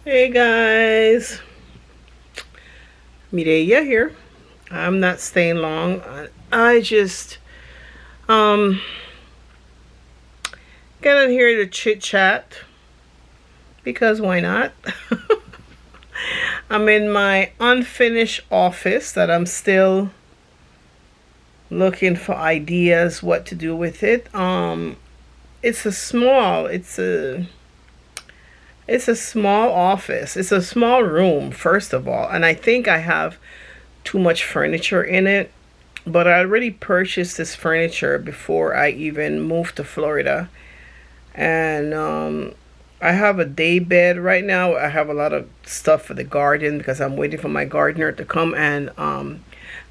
Hey guys, Mireya here. I'm not staying long. I just um got in here to chit chat because why not? I'm in my unfinished office that I'm still looking for ideas what to do with it. It's a small office. It's a small room first of all, and I think I have too much furniture in it. But I already purchased this furniture before I even moved to Florida. And I have a day bed right now. I have a lot of stuff for the garden because I'm waiting for my gardener to come and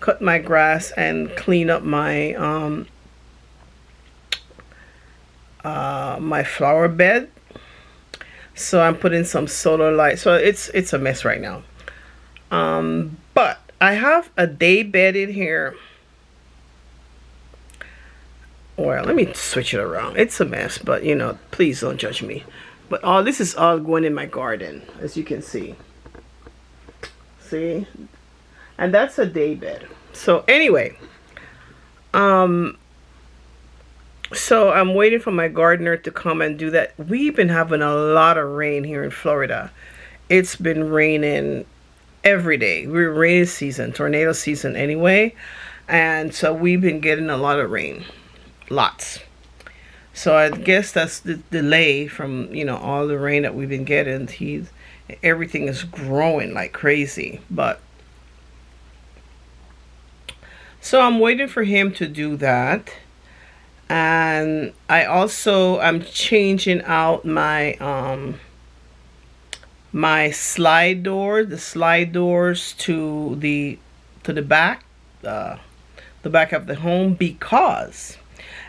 cut my grass and clean up my flower bed. So I'm putting some solar light. So it's a mess right now. But I have a day bed in here. Well, let me switch it around. It's a mess, but please don't judge me. But all this is all going in my garden, as you can see. See? And that's a day bed. So anyway, so I'm waiting for my gardener to come and do that. We've been having a lot of rain here in Florida. It's been raining every day. We're rainy season, tornado season anyway. And so we've been getting a lot of rain. Lots. So I guess that's the delay from all the rain that we've been getting. Everything is growing like crazy. But so I'm waiting for him to do that. And I'm changing out my slide door, the slide doors to the back, the back of the home, because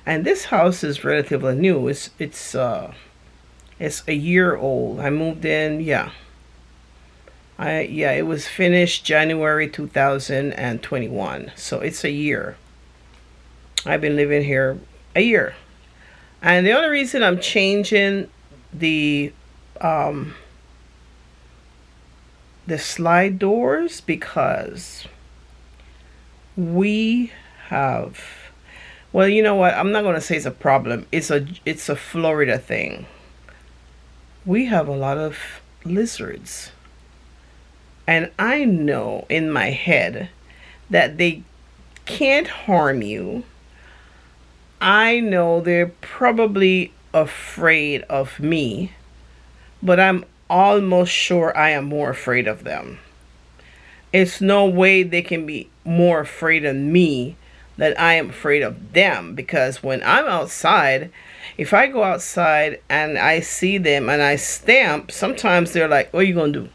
and this house is relatively new. It's a year old. I moved in, it was finished January 2021. So it's a year. I've been living here a year. And the only reason I'm changing the slide doors because we have, well, you know what? I'm not going to say it's a problem. It's a Florida thing. We have a lot of lizards. And I know in my head that they can't harm you. I know they're probably afraid of me, but I'm almost sure I am more afraid of them. It's no way they can be more afraid of me that I am afraid of them, because when I'm outside, if I go outside and I see them and I stamp, sometimes they're like, what are you going to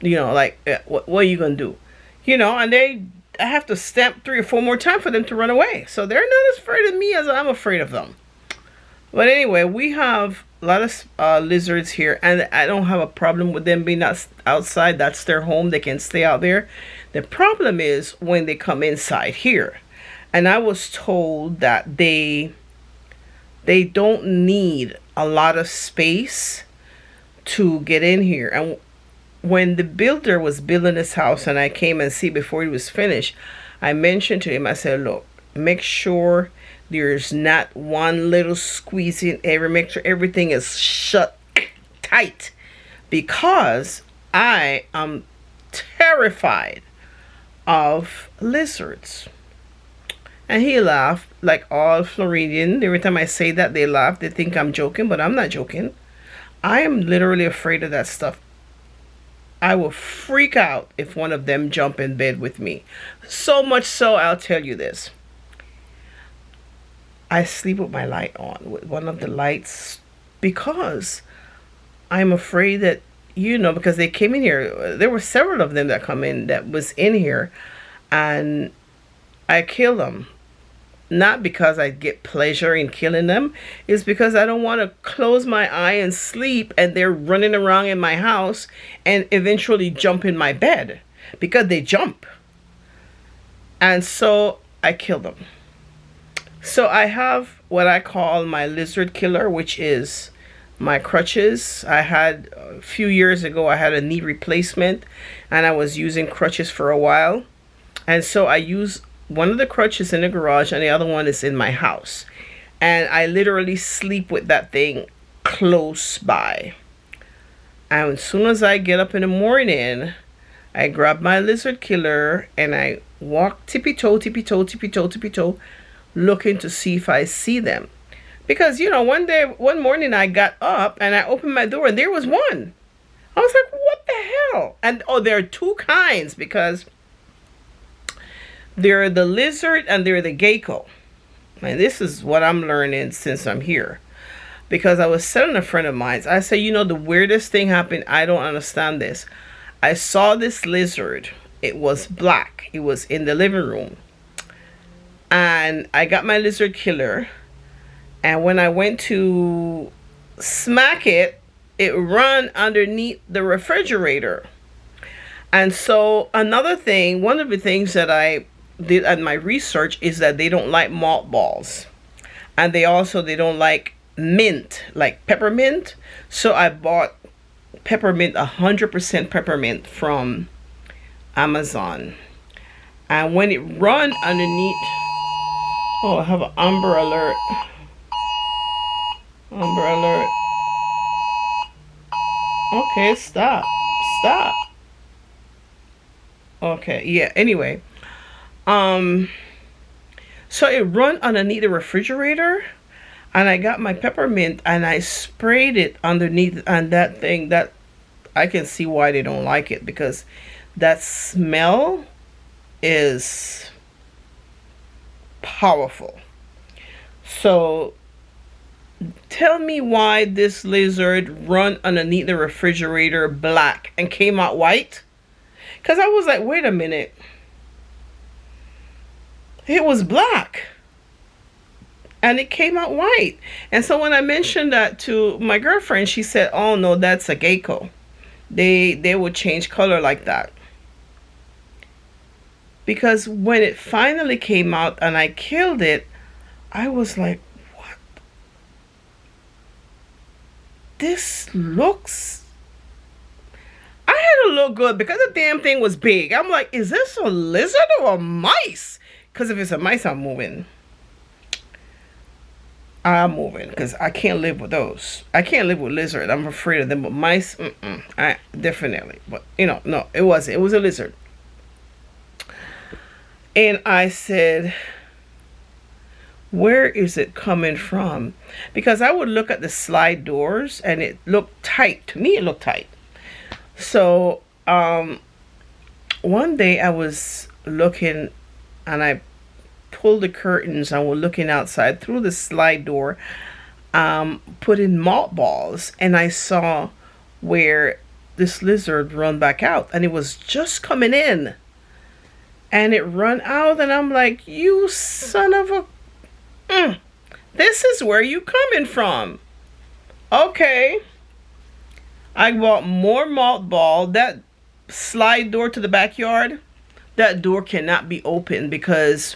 do? What are you going to do? And I have to stamp 3 or 4 more times for them to run away. So they're not as afraid of me as I'm afraid of them. But anyway, we have a lot of lizards here, and I don't have a problem with them being outside. That's their home. They can stay out there. The problem is when they come inside here. And I was told that they don't need a lot of space to get in here. And when the builder was building this house and I came and see before he was finished, I mentioned to him, I said, look, make sure there's not one little squeezing area. Make sure everything is shut tight, because I am terrified of lizards. And he laughed, like all Floridian. Every time I say that, they laugh. They think I'm joking, but I'm not joking. I am literally afraid of that stuff. I will freak out if one of them jump in bed with me. So much so, I'll tell you this. I sleep with my light on, with one of the lights, because I'm afraid that, because they came in here. There were several of them that come in that was in here, and I kill them. Not because I get pleasure in killing them. It's because I don't want to close my eye and sleep and they're running around in my house and eventually jump in my bed, because they jump. And so I kill them. So I have what I call my lizard killer, which is my crutches. I had a few years ago, I had a knee replacement and I was using crutches for a while. And so I use one of the crutches in the garage and the other one is in my house. And I literally sleep with that thing close by. And as soon as I get up in the morning, I grab my lizard killer and I walk tippy toe, tippy toe, tippy toe, tippy toe, looking to see if I see them. Because, you know, one morning I got up and I opened my door and there was one. I was like, what the hell? And oh, there are two kinds because they're the lizard and they're the gecko. And this is what I'm learning since I'm here. Because I was telling a friend of mine, I said, you know, the weirdest thing happened. I don't understand this. I saw this lizard. It was black. It was in the living room. And I got my lizard killer. And when I went to smack it, it ran underneath the refrigerator. And so another thing, one of the things that I did at my research is that they don't like malt balls. And they don't like mint, like peppermint. So I bought peppermint, 100% peppermint from Amazon. And when it run underneath, oh, I have an Amber Alert. Amber Alert. Okay, stop. Okay, yeah, anyway. So it run underneath the refrigerator and I got my peppermint and I sprayed it underneath, and that thing, that I can see why they don't like it, because that smell is powerful. So tell me why this lizard run underneath the refrigerator black and came out white. Because I was like, wait a minute. It was black. And it came out white. And so when I mentioned that to my girlfriend, she said, oh no, that's a gecko. They would change color like that. Because when it finally came out and I killed it, I was like, what? This looks... I had to look good because the damn thing was big. I'm like, is this a lizard or a mice? Because if it's a mice, I'm moving. Because I can't live with those. I can't live with lizard. I'm afraid of them. But mice, I definitely. But, you know, no, it wasn't. It was a lizard. And I said, where is it coming from? Because I would look at the slide doors and it looked tight. To me, it looked tight. So, one day I was looking and I pulled the curtains and we're looking outside through the slide door, putting malt balls, and I saw where this lizard run back out and it was just coming in and it run out, and I'm like, you son of a this is where you coming from. Okay, I bought more malt ball. That slide door to the backyard, that door cannot be opened because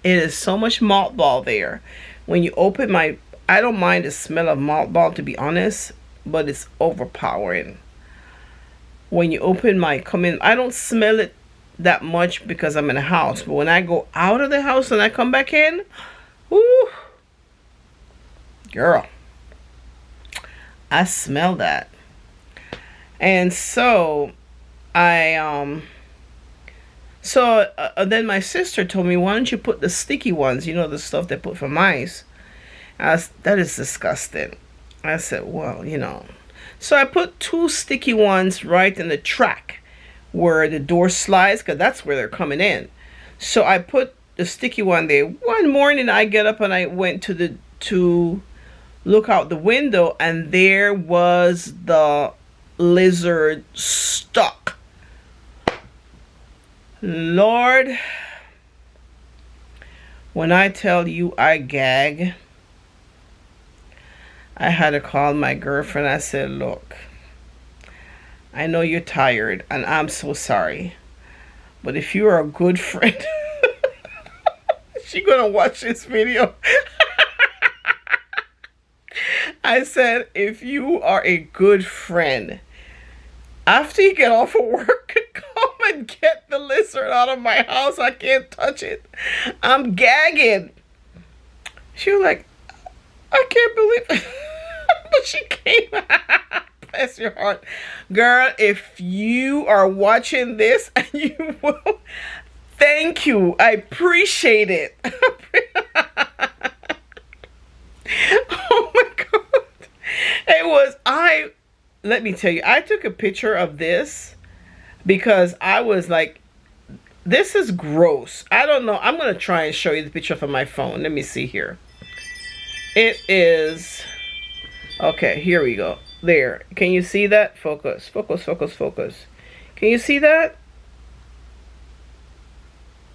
it is so much malt ball there. When you open I don't mind the smell of malt ball, to be honest, but it's overpowering. When you open I don't smell it that much because I'm in a house, but when I go out of the house and I come back in, whoo, girl, I smell that. And so then my sister told me, why don't you put the sticky ones, you know, the stuff they put for mice. That is disgusting. I said, well, you know. So I put 2 sticky ones right in the track where the door slides, because that's where they're coming in. So I put the sticky one there. One morning I get up and I went to look out the window, and there was the lizard stuck. Lord, when I tell you I gag, I had to call my girlfriend. I said, look, I know you're tired and I'm so sorry, but if you're a good friend, she's gonna watch this video. I said, if you are a good friend, after you get off of work, come and get the lizard out of my house. I can't touch it. I'm gagging. She was like, I can't believe it. But she came. Bless your heart. Girl, if you are watching this, and you will, thank you. I appreciate it. Oh my God. Let me tell you, I took a picture of this because I was like, this is gross. I don't know. I'm going to try and show you the picture from my phone. Let me see here. It is, okay, here we go. There. Can you see that? Focus, focus, focus, focus. Can you see that?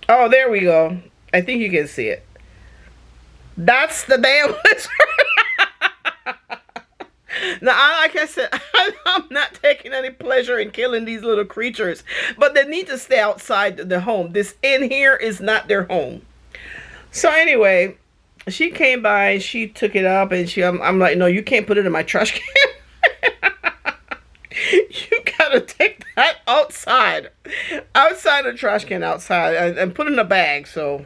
Oh, there we go. I think you can see it. That's the damn lizard. Now, like I said, I'm not taking any pleasure in killing these little creatures, but they need to stay outside the home. This in here is not their home. So anyway, she came by and she took it up, and I'm like, no, you can't put it in my trash can. You gotta take that outside the trash can outside, and put it in a bag. So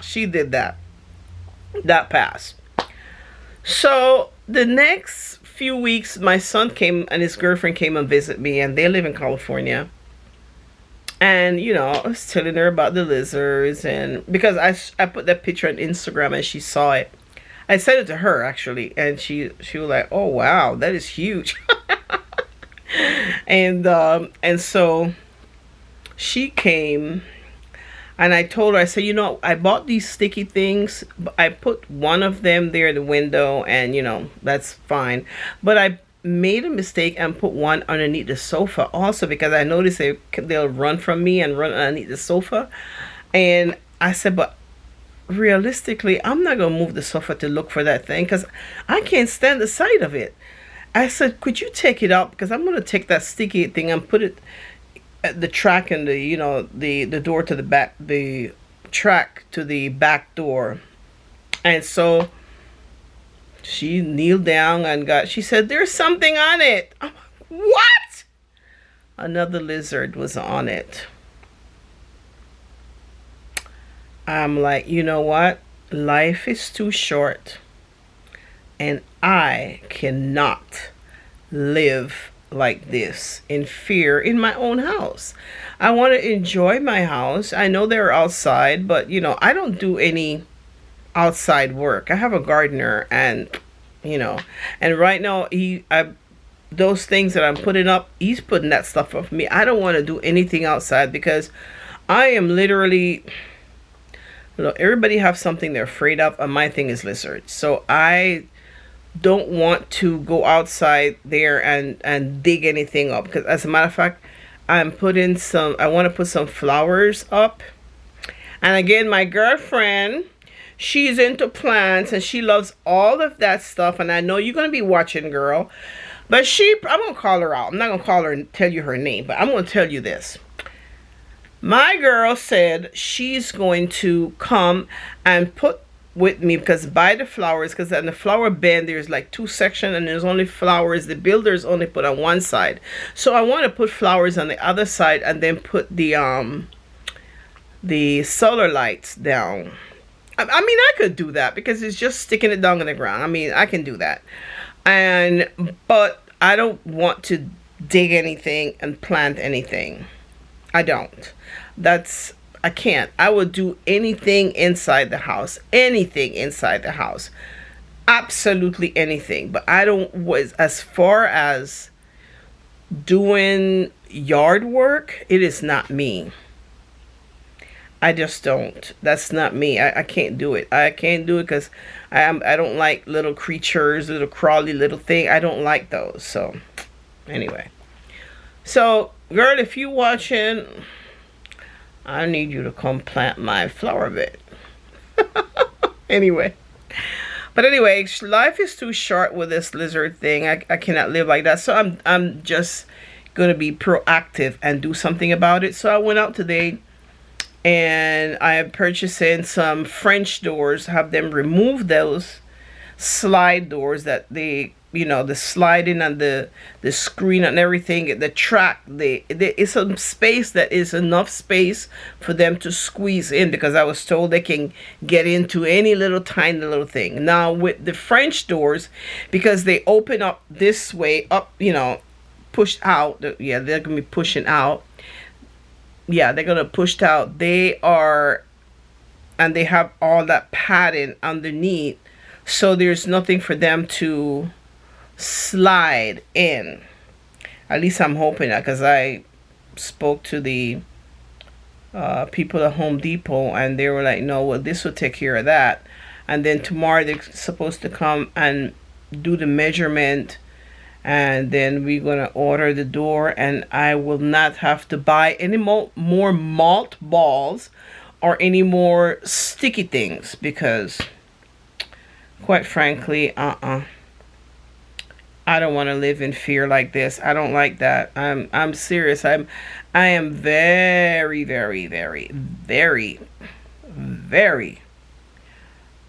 she did that. That passed. So the next few weeks, my son came and his girlfriend came and visit me, and they live in California. And you know, I was telling her about the lizards, and because I put that picture on Instagram and she saw it. I sent it to her actually, and she was like, oh wow, that is huge. And so she came, and I told her, I said, you know, I bought these sticky things. I put one of them there in the window, and you know, that's fine. But I made a mistake and put one underneath the sofa also, because I noticed they'll run from me and run underneath the sofa. And I said, but realistically, I'm not going to move the sofa to look for that thing, because I can't stand the sight of it. I said, could you take it out? Because I'm going to take that sticky thing and put it at the track and the, you know, the door to the back, the track to the back door. And so she kneeled down and she said, there's something on it. I'm like, what? Another lizard was on it. I'm like, you know what? Life is too short, and I cannot live like this in fear in my own house. I want to enjoy my house. I know they're outside, but you know, I don't do any outside work. I have a gardener, and you know, and right now those things that I'm putting up, he's putting that stuff up for me. I don't want to do anything outside because I am literally, you know, everybody have something they're afraid of, and my thing is lizards. So I don't want to go outside there and dig anything up, because as a matter of fact, I want to put some flowers up. And again, my girlfriend, she's into plants and she loves all of that stuff, and I know you're going to be watching, girl. But I'm going to call her out. I'm not going to call her and tell you her name, but I'm going to tell you this. My girl said she's going to come and put with me, because buy the flowers, because in the flower bed there's like 2 sections, and there's only flowers. The builders only put on one side, so I want to put flowers on the other side, and then put the solar lights down. I mean, I could do that because it's just sticking it down in the ground. I mean, I can do that, but I don't want to dig anything and plant anything. I don't. I can't. I would do anything inside the house. Anything inside the house. Absolutely anything. But I don't, as far as doing yard work, it is not me. I just don't. That's not me. I can't do it. I can't do it because I don't like little creatures, little crawly little thing. I don't like those. So anyway. So girl, if you watching, I need you to come plant my flower bed. Anyway. But anyway, life is too short with this lizard thing. I cannot live like that. So I'm just going to be proactive and do something about it. So I went out today and I am purchasing some French doors, have them remove those slide doors that they, the sliding and the screen and everything, the track, it's a space that is enough space for them to squeeze in, because I was told they can get into any little tiny little thing. Now with the French doors, because they open up this way up, pushed out, yeah, they're gonna be pushing out, yeah, they're gonna push out, they are, and they have all that padding underneath, so there's nothing for them to slide in. At least I'm hoping that, because I spoke to the people at Home Depot, and they were like, no, well, this will take care of that. And then tomorrow they're supposed to come and do the measurement, and then we're gonna order the door, and I will not have to buy any more malt balls or any more sticky things, because quite frankly, I don't want to live in fear like this. I don't like that. I'm serious. I am very, very, very, very, very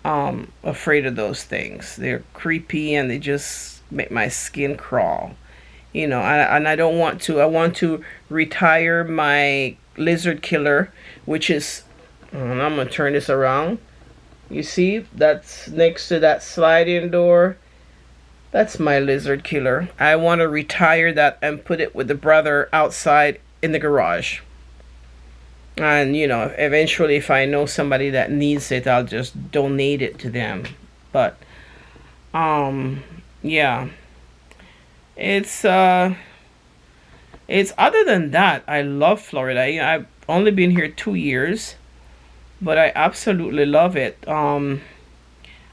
afraid of those things. They're creepy and they just make my skin crawl. And I don't want to. I want to retire my lizard killer, which is, and I'm gonna turn this around. You see, that's next to that sliding door. That's my lizard killer. I want to retire that and put it with the brother outside in the garage. And, eventually if I know somebody that needs it, I'll just donate it to them. But, yeah. It's other than that, I love Florida. I've only been here 2 years, but I absolutely love it.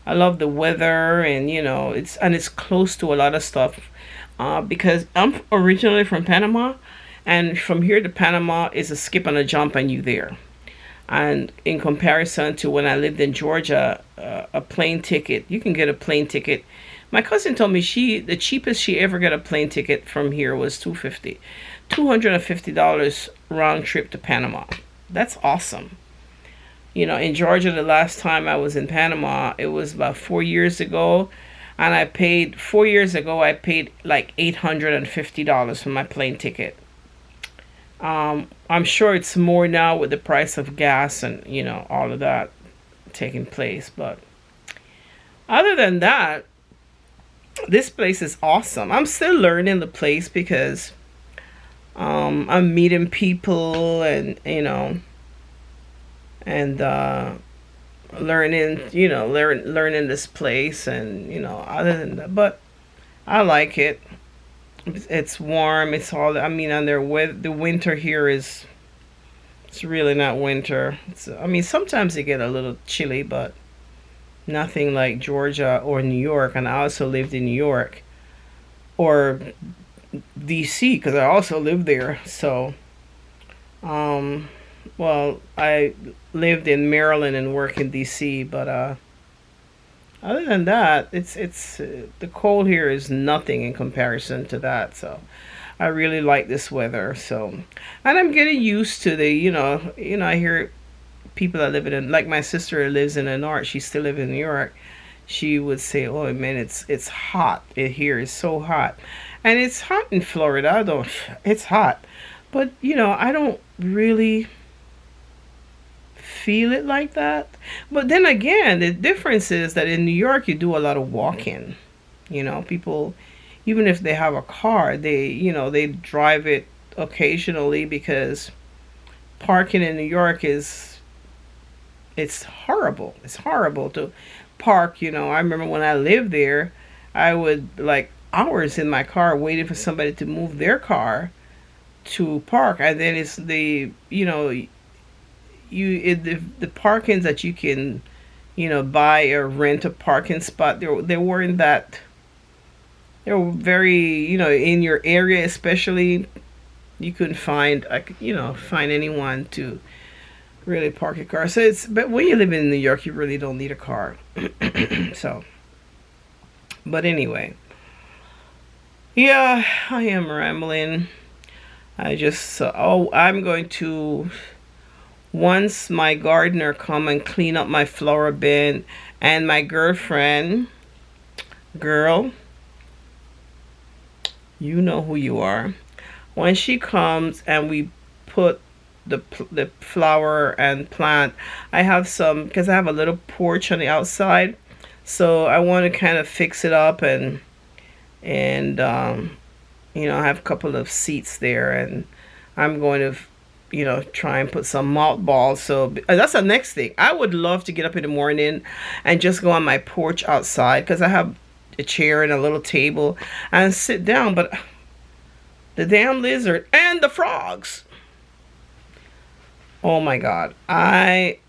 I love the weather, and it's close to a lot of stuff, because I'm originally from Panama, and from here to Panama is a skip and a jump and you there. And in comparison to when I lived in Georgia, a plane ticket, you can get a plane ticket. My cousin told me the cheapest she ever got a plane ticket from here was $250 round trip to Panama. That's awesome. In Georgia, the last time I was in Panama, it was about 4 years ago. And 4 years ago, I paid like $850 for my plane ticket. I'm sure it's more now with the price of gas and, all of that taking place. But other than that, this place is awesome. I'm still learning the place because I'm meeting people and, and learning this place, and other than that, but I like it. It's warm. It's all, and the winter here it's really not winter. Sometimes it get a little chilly, but nothing like Georgia or New York. And I also lived in New York or DC, because I also lived there. So well, I lived in Maryland and worked in DC, but other than that, it's the cold here is nothing in comparison to that. So I really like this weather. So, and I'm getting used to the, I hear people that live in, like my sister lives in the north. She still lives in New York. She would say, "Oh man, it's hot here. It's so hot," and it's hot in Florida. It's hot, but I don't really feel it like that. But then again, the difference is that in New York you do a lot of walking. People, even if they have a car, they drive it occasionally, because parking in New York it's horrible. It's horrible to park. I remember when I lived there, I would like hours in my car waiting for somebody to move their car to park. And then it's the the parkings that you can buy or rent a parking spot, they weren't that, they were very, in your area especially, you couldn't find anyone to really park a car. So but when you live in New York, you really don't need a car. So, but anyway, yeah, I am rambling. I'm going to, once my gardener come and clean up my flower bin, and my girlfriend girl, you know who you are. When she comes and we put the flower and plant, I have some, because I have a little porch on the outside, so I want to kind of fix it up, and I have a couple of seats there, and I'm going to try and put some malt balls. So that's the next thing. I would love to get up in the morning and just go on my porch outside, because I have a chair and a little table and sit down. But the damn lizard and the frogs. Oh my God. I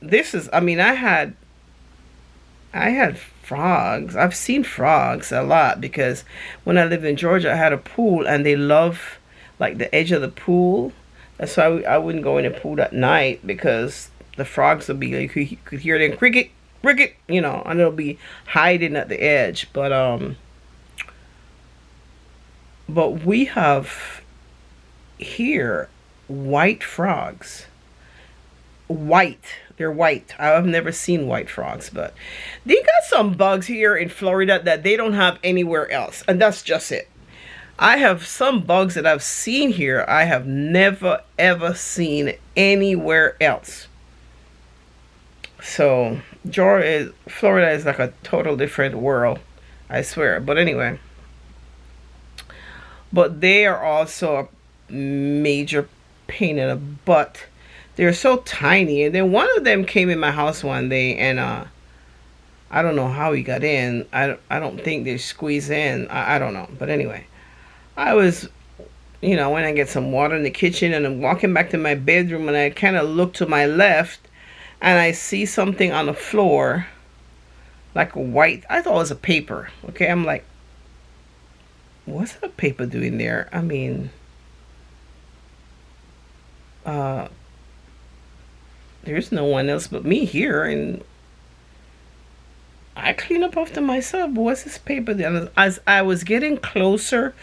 had frogs. I've seen frogs a lot, because when I lived in Georgia, I had a pool, and they love like the edge of the pool. That's why I wouldn't go in the pool at night, because the frogs would be, you could hear them cricket, cricket, and they'll be hiding at the edge. But we have here white frogs. White. They're white. I've never seen white frogs, but they got some bugs here in Florida that they don't have anywhere else. And that's just it. I have some bugs that I've seen here I have never ever seen anywhere else. So Florida is like a total different world, I swear. But anyway, but they are also a major pain in the butt. They're so tiny. And then one of them came in my house one day, and I don't know how he got in. I don't think they squeeze in. I don't know. But anyway, I was, when I get some water in the kitchen, and I'm walking back to my bedroom, and I kind of look to my left, and I see something on the floor, like a white, I thought it was a paper. Okay, I'm like, what's that paper doing there? I mean, there's no one else but me here, and I clean up after myself. What's this paper there? As I was getting closer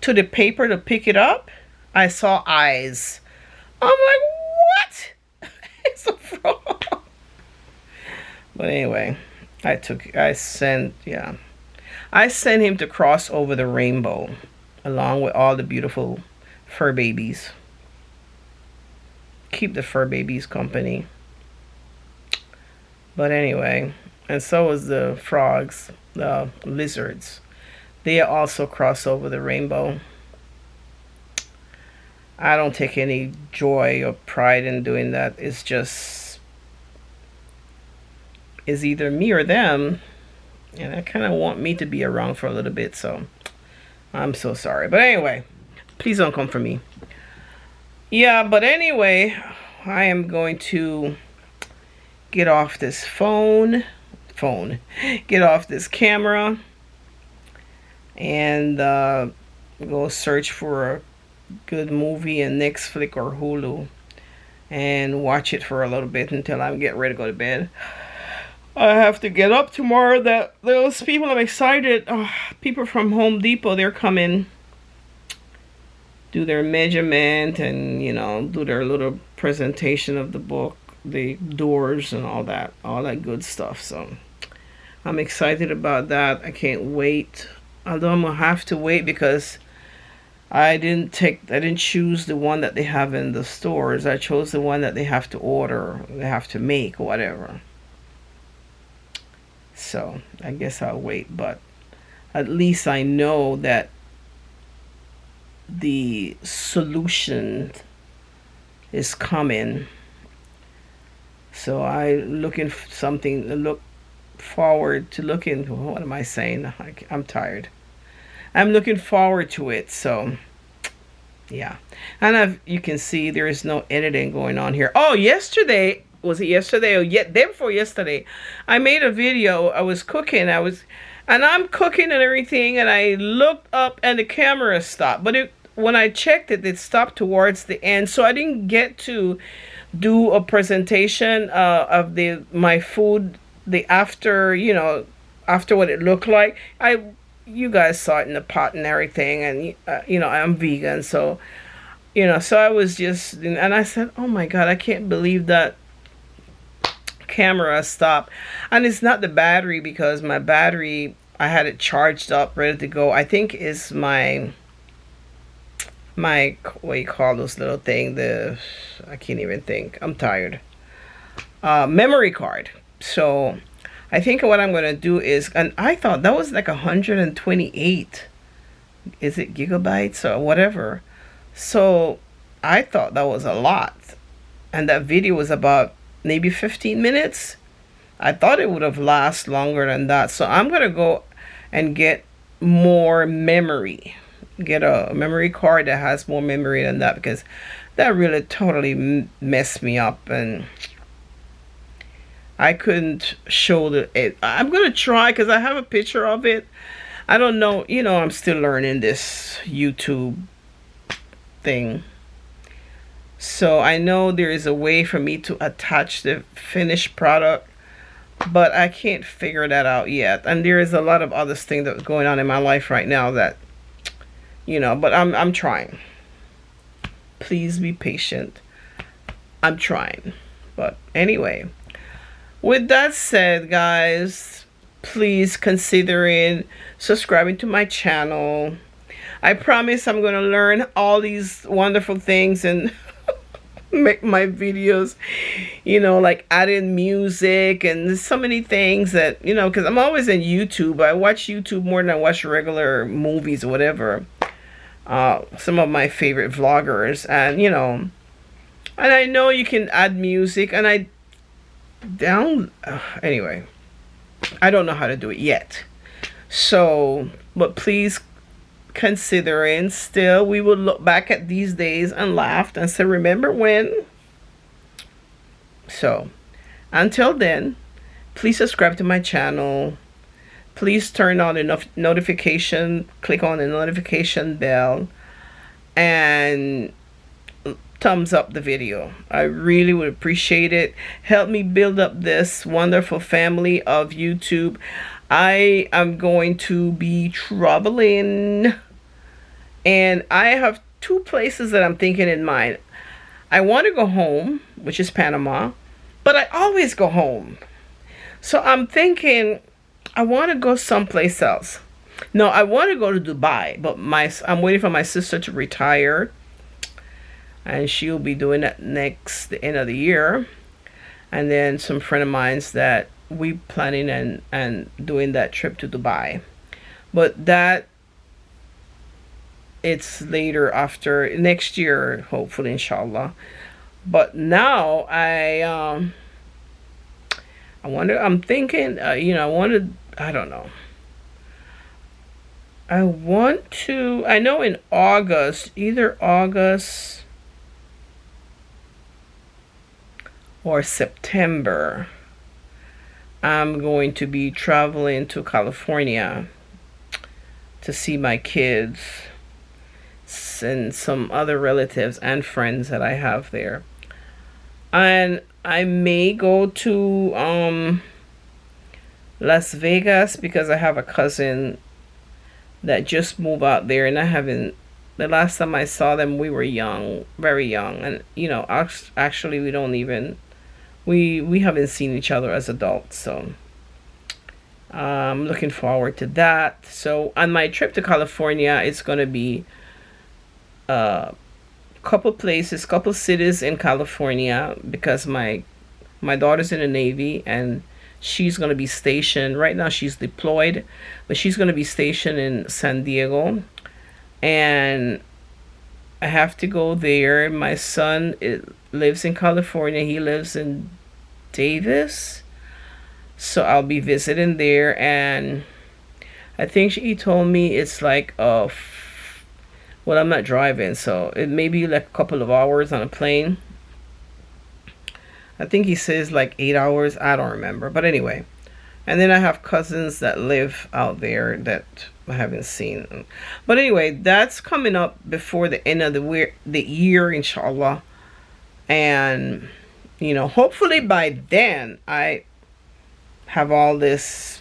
to the paper to pick it up, I saw eyes. I'm like, what? It's a frog. But anyway, I sent him to cross over the rainbow, along with all the beautiful fur babies. Keep the fur babies company. But anyway, and so is the frogs, the lizards. They also cross over the rainbow. I don't take any joy or pride in doing that. It's either me or them, and I kind of want me to be around for a little bit, so I'm so sorry. But anyway, please don't come for me. Yeah, but anyway, I am going to get off this get off this camera, and go search for a good movie in Netflix or Hulu, and watch it for a little bit until I get ready to go to bed. I have to get up tomorrow. Those people, I'm excited. People from Home Depot, they're coming, do their measurement, and do their little presentation of the book, the doors, and all that good stuff. So I'm excited about that. I can't wait. Although I'm gonna have to wait, because I didn't choose the one that they have in the stores. I chose the one that they have to order, they have to make, or whatever. So I guess I'll wait, but at least I know that the solution is coming. So I look forward to what am I saying? I'm tired. I'm looking forward to it. So yeah, and you can see there is no editing going on here. Oh, yesterday, was it yesterday or day before yesterday, I made a video. I was cooking. I'm cooking and everything, and I looked up and the camera stopped. But when I checked it, it stopped towards the end, so I didn't get to do a presentation of my food, after what it looked like. You guys saw it in the pot and everything, and I'm vegan, so so I was just, and I said, oh my God, I can't believe that camera stopped. And it's not the battery, because my battery I had it charged up, ready to go. I think is my what you call those little thing, the I can't even think, I'm tired, memory card. So I think what I'm gonna do is, and I thought that was like 128, is it gigabytes or whatever. So I thought that was a lot, and that video was about maybe 15 minutes. I thought it would have lasted longer than that. So I'm gonna go and get more memory, get a memory card that has more memory than that, because that really totally messed me up, and I couldn't show it. I'm gonna try, because I have a picture of it. I don't know, I'm still learning this YouTube thing. So I know there is a way for me to attach the finished product, but I can't figure that out yet. And there is a lot of other things that's going on in my life right now that, but I'm trying. Please be patient. I'm trying. But anyway, with that said, guys, please consider subscribing to my channel. I promise I'm going to learn all these wonderful things and make my videos, like add in music, and there's so many things that, because I'm always in YouTube. I watch YouTube more than I watch regular movies or whatever. Some of my favorite vloggers, and and I know you can add music, and anyway, I don't know how to do it yet. So, but please considering still, we will look back at these days and laugh and say, remember when? So until then, please subscribe to my channel. Please turn on the notification, click on the notification bell, and thumbs up the video. I really would appreciate it. Help me build up this wonderful family of YouTube. I am going to be traveling, and I have 2 places that I'm thinking in mind. I want to go home, which is Panama, but I always go home. So I'm thinking I want to go someplace else. No, I want to go to Dubai, but I'm waiting for my sister to retire, and she'll be doing that the end of the year. And then some friend of mine's that we planning and doing that trip to Dubai, but that it's later, after next year, hopefully, inshallah. But now I'm thinking, I don't know. I know in August, either August or September, I'm going to be traveling to California to see my kids and some other relatives and friends that I have there. And I may go to Las Vegas, because I have a cousin that just moved out there, and the last time I saw them, we were young, very young, and actually we haven't seen each other as adults. So I'm looking forward to that. So on my trip to California, it's going to be couple cities in California, because my daughter's in the Navy, and she's going to be stationed, right now she's deployed, but she's going to be stationed in San Diego, and I have to go there. My son lives in California. He lives in Davis, so I'll be visiting there. And I think he told me it's like well, I'm not driving, so it may be like a couple of hours on a plane. I think he says like 8 hours. I don't remember, but anyway. And then I have cousins that live out there that I haven't seen. But anyway, that's coming up before the end of the year, inshallah. And hopefully by then I have all this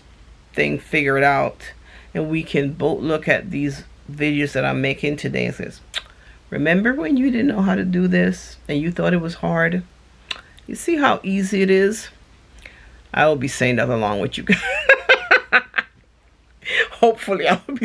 thing figured out, and we can both look at these videos that I'm making today and says, remember when you didn't know how to do this and you thought it was hard? You see how easy it is? I will be saying that along with you guys. Hopefully, I will be